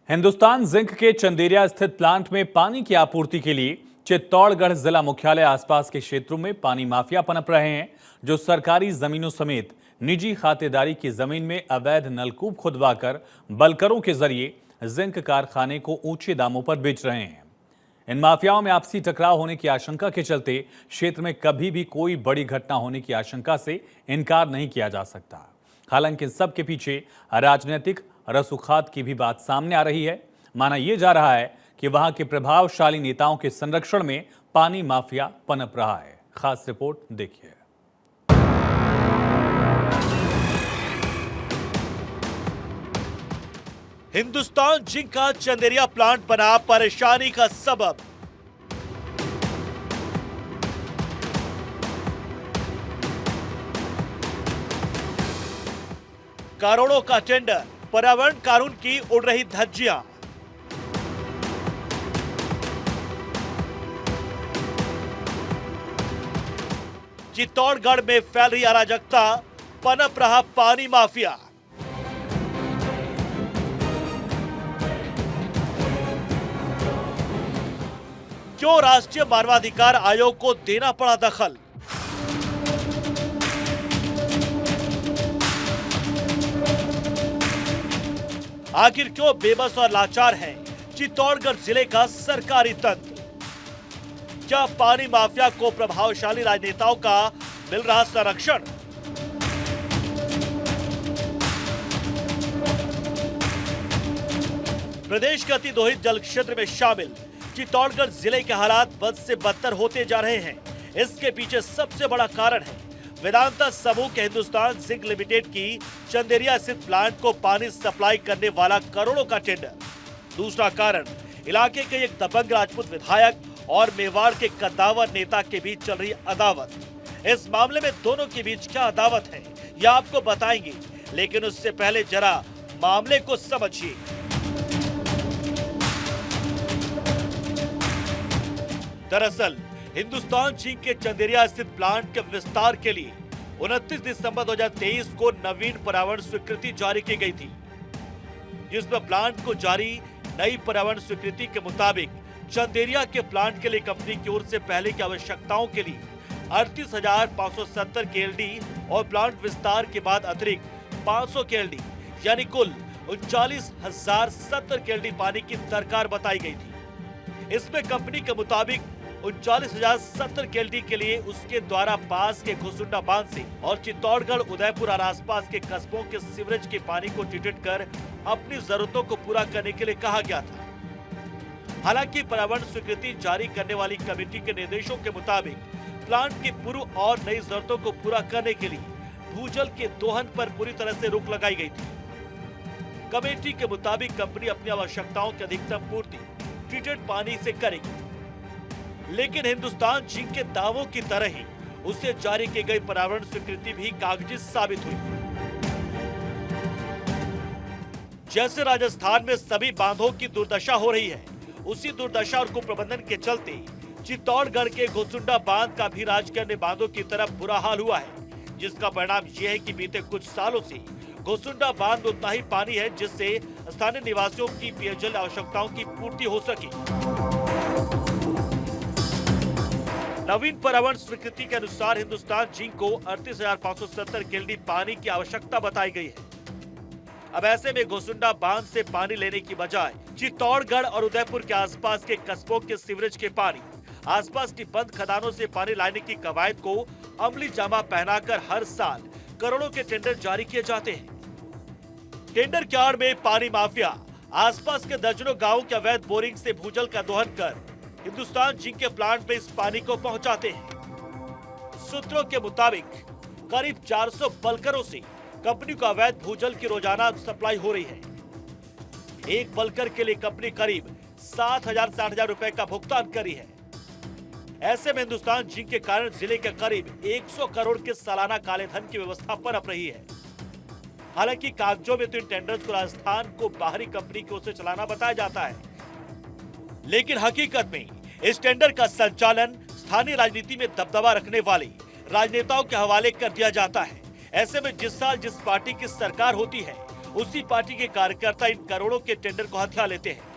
Hindustan zinc के चंदेरिया स्थित plant में पानी की आपूर्ति के लिए चित्तौड़गढ़ जिला मुख्यालय आसपास के क्षेत्रों में पानी माफिया पनप रहे हैं, जो सरकारी जमीनों समेत निजी खातेदारी की जमीन में अवैध नलकूप खुदवाकर बलकरों के जरिए जिंक कारखाने को ऊंचे दामों पर बेच रहे हैं। इन माफियाओं में आपसी टकराव होने की आशंका के चलते क्षेत्र में कभी भी कोई बड़ी घटना होने की आशंका से इनकार नहीं किया जा सकता। हालांकि सबके पीछे राजनीतिक रसूखात की भी बात सामने आ रही है। माना यह जा रहा है कि वहां के प्रभावशाली नेताओं के संरक्षण में पानी माफिया पनप रहा है। खास रिपोर्ट देखिए। हिंदुस्तान जिंक का चंदेरिया प्लांट बना परेशानी का सबब। करोड़ों का टेंडर, पर्यावरण कानून की उड़ रही धज्जियां। चित्तौड़गढ़ में फैल रही अराजकता, पनप रहा पानी माफिया। क्यों राष्ट्रीय मानवाधिकार आयोग को देना पड़ा दखल? आखिर क्यों बेबस और लाचार है चित्तौड़गढ़ जिले का सरकारी तंत्र? क्या पानी माफिया को प्रभावशाली राजनेताओं का मिल रहा संरक्षण? प्रदेश के अति दोहित जल क्षेत्र में शामिल चित्तौड़गढ़ जिले के हालात बद से बदतर होते जा रहे हैं। इसके पीछे सबसे बड़ा कारण है वेदांता समूह के हिंदुस्तान जिंक लिमिटेड की चंदेरिया स्थित प्लांट को पानी सप्लाई करने वाला करोड़ों का टेंडर। दूसरा कारण इलाके के एक दबंग राजपूत विधायक और मेवाड़ के कद्दावर नेता के बीच चल रही अदावत। इस मामले में दोनों के बीच क्या अदावत है यह आपको बताएंगे, लेकिन उससे पहले जरा मामले को समझिए। दरअसल हिंदुस्तान जिंक के चंदेरिया स्थित प्लांट के विस्तार के लिए 29 दिसंबर 2023 को नवीन पर्यावरण स्वीकृति जारी की गई थी, जिसमें प्लांट को जारी नई पर्यावरण स्वीकृति के मुताबिक चंदेरिया के प्लांट के लिए कंपनी की ओर से पहले की आवश्यकताओं के लिए 38,570 केएलडी और प्लांट विस्तार के बाद अतिरिक्त 500 केएलडी यानी कुल 39,070 केएलडी पानी की दरकार बताई गई थी। इसमें कंपनी के मुताबिक 39,070 केएलडी के लिए उसके द्वारा पास के घुसुंडा बांध से और चित्तौड़गढ़, उदयपुर और आसपास के कस्बों के सीवरेज के पानी को ट्रीटेड कर अपनी जरूरतों को पूरा करने के लिए कहा गया था। हालांकि पर्यावरण स्वीकृति जारी करने वाली कमेटी के निर्देशों के मुताबिक प्लांट की पूर्व और नई जरूरतों को पूरा करने के लिए भूजल के दोहन पर पूरी तरह से रोक लगाई गई थी। कमेटी के मुताबिक कंपनी अपनी आवश्यकताओं की अधिकतम पूर्ति ट्रीटेड पानी से करेगी, लेकिन हिंदुस्तान जिंक के दावों की तरह ही उसे जारी की गई पर्यावरण स्वीकृति भी कागजी साबित हुई। जैसे राजस्थान में सभी बांधों की दुर्दशा हो रही है, उसी दुर्दशा और कुप्रबंधन के चलते चित्तौड़गढ़ के घुसुंडा बांध का भी राज्य के अन्य बांधों की तरफ बुरा हाल हुआ है, जिसका परिणाम यह है कि बीते कुछ सालों से घुसुंडा बांध उतना ही पानी है जिससे स्थानीय निवासियों की पेयजल आवश्यकताओं की पूर्ति हो सके। नवीन पर्यावरण स्वीकृति के अनुसार हिंदुस्तान जिंक को 38,570 केएलडी पानी की आवश्यकता बताई गई है। अब ऐसे में घुसुंडा बांध से पानी लेने की बजाय चित्तौड़गढ़ और उदयपुर के आसपास के कस्बों के सीवरेज के पानी, आसपास की बंद खदानों से पानी लाने की कवायद को अमली जामा पहनाकर हर साल करोड़ों के टेंडर जारी किए जाते हैं। टेंडर की आड़ में पानी माफिया आसपास के दर्जनों गाँव के अवैध बोरिंग से भूजल का दोहन कर हिंदुस्तान जिंक के प्लांट में इस पानी को पहुंचाते हैं। सूत्रों के मुताबिक करीब 400 बलकरों से कंपनी को अवैध भूजल की रोजाना सप्लाई हो रही है। एक बलकर के लिए कंपनी करीब 7,000-8,000 रुपए का भुगतान करी है। ऐसे में हिंदुस्तान जिंक के कारण जिले के करीब 100 करोड़ के सालाना काले धन की व्यवस्था पनप रही है। हालांकि कागजों में तो इन टेंडर्स को राजस्थान को बाहरी कंपनी की ओर से चलाना बताया जाता है, लेकिन हकीकत में इस टेंडर का संचालन स्थानीय राजनीति में दबदबा रखने वाले राजनेताओं के हवाले कर दिया जाता है। ऐसे में जिस साल जिस पार्टी की सरकार होती है उसी पार्टी के कार्यकर्ता इन करोड़ों के टेंडर को हथिया लेते हैं।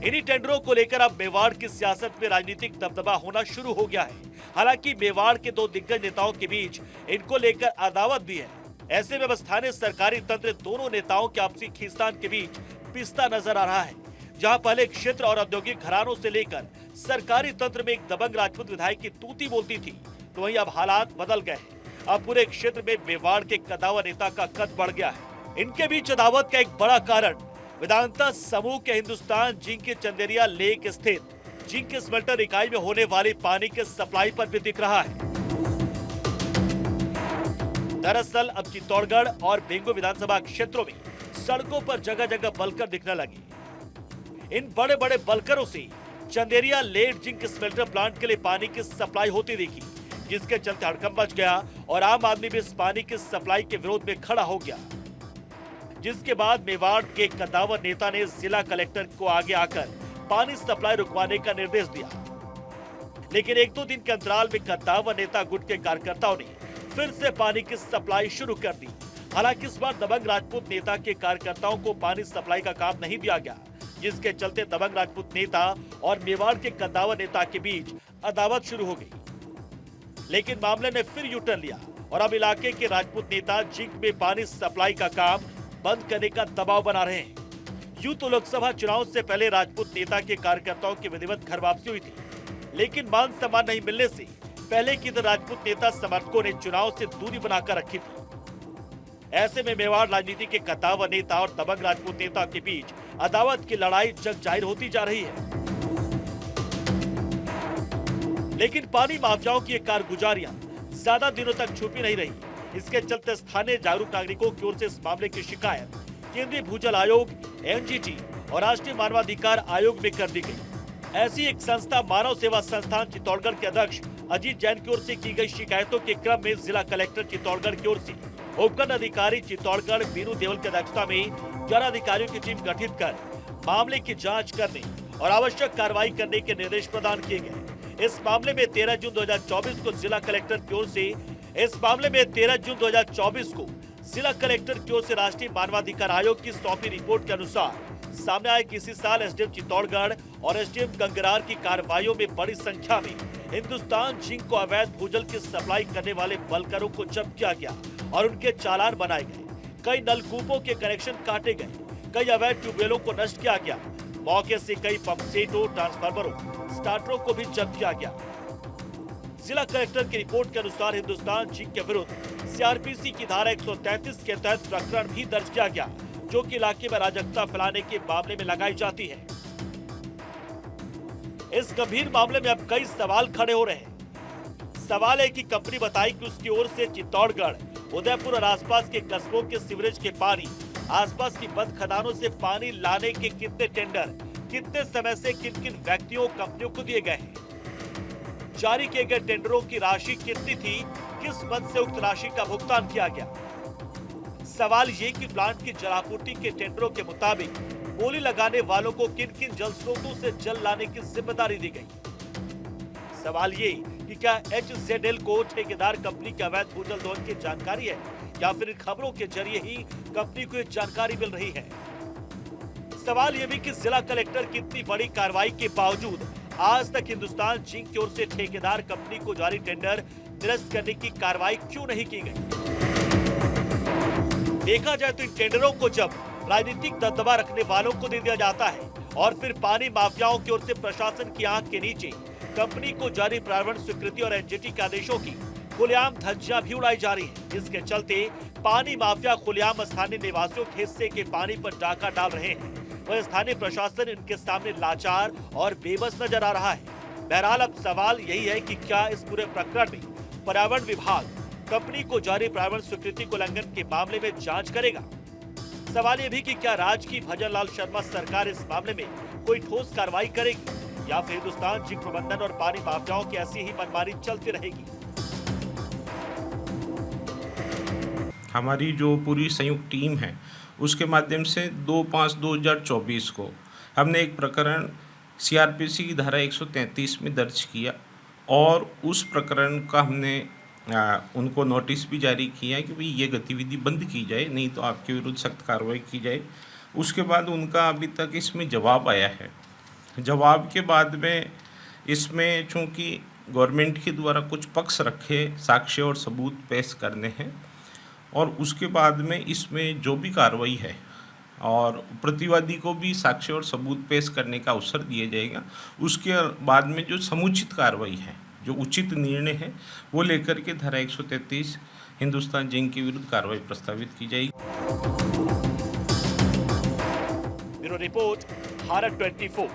इन्हीं टेंडरों को लेकर अब मेवाड़ की सियासत में राजनीतिक दबदबा होना शुरू हो गया है। हालांकि मेवाड़ के दो दिग्गज नेताओं के बीच इनको लेकर अदावत भी है। ऐसे में स्थानीय सरकारी तंत्र दोनों नेताओं के आपसी खींचतान के बीच पिसता नजर आ रहा है। जहां पहले क्षेत्र और औद्योगिक घरानों से लेकर सरकारी तंत्र में एक दबंग राजपूत विधायक की तूती बोलती थी, तो वहीं अब हालात बदल गए हैं। अब पूरे क्षेत्र में मेवाड़ के कदावर नेता का कद बढ़ गया है। इनके बीच अदावत का एक बड़ा कारण वेदांता समूह के हिंदुस्तान जिंक के चंदेरिया लेक स्थित जिंक स्मेल्टर इकाई में होने वाली पानी के सप्लाई पर भी दिख रहा है। दरअसल अब चित्तौड़गढ़ और बेंगो विधानसभा क्षेत्रों में सड़कों पर जगह जगह बलकर दिखने लगे। इन बड़े बड़े बलकरों से Chanderiya lead zinc smelter plant के लिए पानी की सप्लाई होती दिखी, जिसके चलते हड़कंप मच गया और आम आदमी भी इस पानी की सप्लाई के विरोध में खड़ा हो गया। जिसके बाद मेवाड़ के कदावर नेता ने जिला कलेक्टर को आगे आकर पानी सप्लाई रुकवाने का निर्देश दिया। लेकिन एक दो दिन के अंतराल में कदावर नेता गुट के कार्यकर्ताओं ने फिर से पानी की सप्लाई शुरू कर दी। हालांकि इस बार दबंग राजपूत नेता के कार्यकर्ताओं को पानी सप्लाई का काम नहीं दिया गया, जिसके चलते दबंग राजपूत नेता और मेवाड़ के कदावर नेता के बीच अदावत शुरू हो गई। लेकिन मामले ने फिर यू टर्न लिया और अब इलाके के राजपूत नेता जिंक में पानी सप्लाई का काम बंद करने का दबाव बना रहे हैं। यूं तो लोकसभा चुनाव से पहले राजपूत नेता के कार्यकर्ताओं की विधिवत घर वापसी हुई थी, लेकिन मान सम्मान नहीं मिलने से पहले की तरह राजपूत नेता समर्थकों ने चुनाव से दूरी बनाकर रखी थी। ऐसे में मेवाड़ राजनीति के कदावर नेता और दबंग राजपूत नेता के बीच अदावत की लड़ाई जग जाहिर होती जा रही है। लेकिन पानी माफियाओं की ये कारगुजारियां ज्यादा दिनों तक छुपी नहीं रही। इसके चलते स्थानीय जागरूक नागरिकों की ओर से इस मामले की शिकायत केंद्रीय भूजल आयोग, एनजीटी और राष्ट्रीय मानवाधिकार आयोग में कर दी गई। ऐसी एक संस्था मानव सेवा संस्थान चित्तौड़गढ़ के अध्यक्ष अजीत जैन की ओर से की गई शिकायतों के क्रम में जिला कलेक्टर चित्तौड़गढ़ की ओर से उपखंड अधिकारी चित्तौड़गढ़ बीनू देवल की अध्यक्षता में 11 अधिकारियों की टीम गठित कर मामले की जाँच करने और आवश्यक कार्रवाई करने के निर्देश प्रदान किए गए। इस मामले में 13 जून 2024 को जिला कलेक्टर की ओर से जिला कलेक्टर की ओर से राष्ट्रीय मानवाधिकार आयोग की सौंपी रिपोर्ट के अनुसार सामने आए कि इसी साल एसडीएम चित्तौड़गढ़ और एसडीएम गंगरार की कार्रवाइयों में बड़ी संख्या में हिंदुस्तान जिंक को अवैध भूजल की सप्लाई करने वाले बलकरों को जब्त किया गया और उनके चालान बनाए गए। कई नलकूपों के कनेक्शन काटे गए, कई अवैध ट्यूबवेलों को नष्ट किया गया। मौके से कई पंप सेटों, ट्रांसफार्मरों, स्टार्टरों को भी जब्त किया गया। जिला कलेक्टर की रिपोर्ट के अनुसार हिंदुस्तान जिंक के विरुद्ध सीआरपीसी की धारा 133 के तहत प्रकरण भी दर्ज किया गया, जो कि इलाके में अराजकता फैलाने के मामले में लगाई जाती है। इस गंभीर मामले में अब कई सवाल खड़े हो रहे हैं। सवाल है कि कंपनी बताई कि उसकी ओर से चित्तौड़गढ़, उदयपुर और आसपास के कस्बों के सीवरेज के पानी, आसपास की बंद खदानों से पानी लाने के कितने टेंडर, कितने समय से किन किन व्यक्तियों, कंपनियों को दिए गए हैं, जारी किए गए टेंडरों की राशि कितनी थी, किस मद से उक्त राशि का भुगतान किया गया। सवाल ये कि प्लांट की जलापूर्ति के टेंडरों के मुताबिक बोली लगाने वालों को किन किन जल स्रोतों से जल लाने की जिम्मेदारी दी गई। सवाल ये कि क्या HZL को ठेकेदार कंपनी के अवैध भूजल दोहन की जानकारी है या फिर खबरों के जरिए ही कंपनी को ये जानकारी मिल रही है। सवाल ये भी कि जिला कलेक्टर की इतनी बड़ी कार्रवाई के बावजूद आज तक हिंदुस्तान जिंक की ओर से ठेकेदार कंपनी को जारी टेंडर निरस्त करने की कार्रवाई क्यों नहीं की गई। देखा जाए तो इन टेंडरों को जब राजनीतिक दबदबा रखने वालों को दे दिया जाता है और फिर पानी माफियाओं की ओर से प्रशासन की आंख के नीचे कंपनी को जारी प्रारंभ स्वीकृति और एनजीटी के आदेशों की खुलेआम धज्जियां भी उड़ाई जा रही है, जिसके चलते पानी माफिया खुलेआम स्थानीय निवासियों के हिस्से के पानी पर डाका डाल रहे हैं। वह स्थानीय प्रशासन इनके सामने लाचार और बेबस नजर आ रहा है। बहरहाल अब सवाल यही है कि क्या इस पूरे प्रकरण में पर्यावरण विभाग कंपनी को जारी पर्यावरण स्वीकृति को उल्लंघन के मामले में जांच करेगा। सवाल ये भी कि क्या राज्य की भजन लाल शर्मा सरकार इस मामले में कोई ठोस कार्रवाई करेगी या फिर हिंदुस्तान जिंक प्रबंधन और पानी माफियाओं की ऐसी ही मनमानी चलती रहेगी। हमारी जो पूरी संयुक्त टीम है उसके माध्यम से 2/5/2024 को हमने एक प्रकरण सीआरपीसी की धारा 133 में दर्ज किया और उस प्रकरण का हमने उनको नोटिस भी जारी किया है कि भाई ये गतिविधि बंद की जाए, नहीं तो आपके विरुद्ध सख्त कार्रवाई की जाए। उसके बाद उनका अभी तक इसमें जवाब आया है। जवाब के बाद में इसमें चूँकि गवर्नमेंट के द्वारा कुछ पक्ष रखे, साक्ष्य और सबूत पेश करने हैं, और उसके बाद में इसमें जो भी कार्रवाई है और प्रतिवादी को भी साक्ष्य और सबूत पेश करने का अवसर दिया जाएगा। उसके बाद में जो समुचित कार्रवाई है, जो उचित निर्णय है, वो लेकर के धारा 133 हिंदुस्तान जिंक के विरुद्ध कार्रवाई प्रस्तावित की जाएगी। Bureau report, Bharat 24।